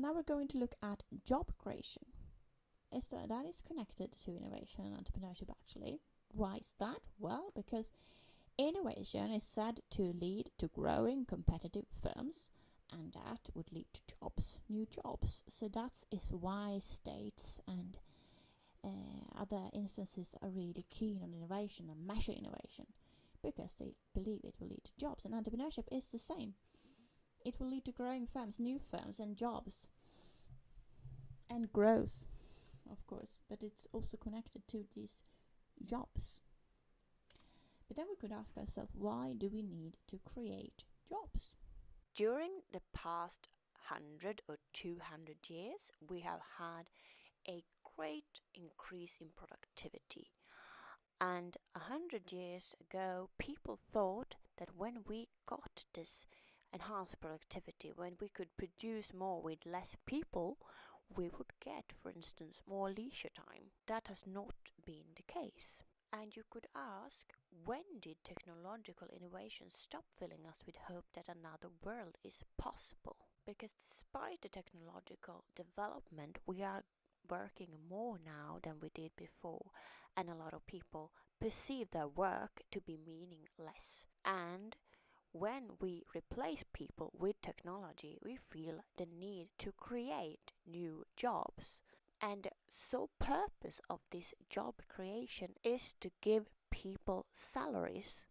Now we're going to look at job creation. That is connected to innovation and entrepreneurship actually. Why is that? Well, because innovation is said to lead to growing competitive firms, and that would lead to jobs, new jobs. So that is why states and other instances are really keen on innovation and measure innovation, because they believe it will lead to jobs. And entrepreneurship is the same. It will lead to growing firms, new firms, and jobs. And growth, of course, but it's also connected to these jobs. But then we could ask ourselves, why do we need to create jobs? During the past 100 or 200 years, we have had a great increase in productivity. And 100 years ago, people thought that when we got this enhanced productivity, when we could produce more with less people, we would get, for instance, more leisure time. That has not been the case. And you could ask, when did technological innovation stop filling us with hope that another world is possible? Because despite the technological development, we are working more now than we did before, and a lot of people perceive their work to be meaningless. And when we replace people with technology, we feel the need to create new jobs. And so purpose of this job creation is to give people salaries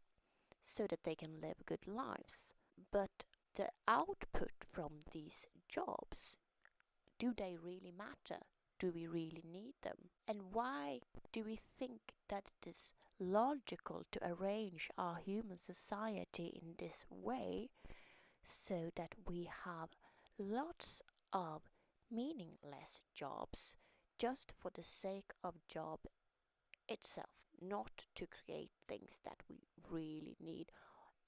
so that they can live good lives. But the output from these jobs, do they really matter? Do we really need them? And why do we think that it is logical to arrange our human society in this way so that we have lots of meaningless jobs just for the sake of job itself, not to create things that we really need,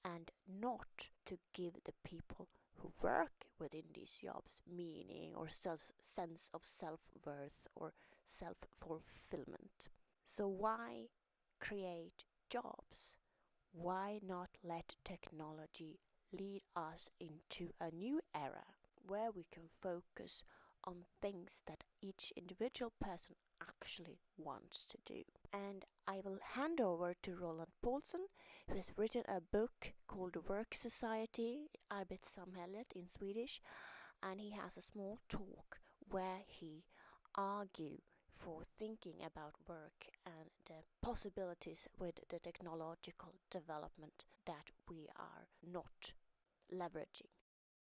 and not to give the people who work within these jobs meaning or sense of self-worth or self-fulfillment. So why create jobs? Why not let technology lead us into a new era where we can focus on things that each individual person actually wants to do? And I will hand over to Roland Paulsson, who has written a book called The Work Society, Arbetssamhället in Swedish, and he has a small talk where he argues for thinking about work and the possibilities with the technological development that we are not leveraging.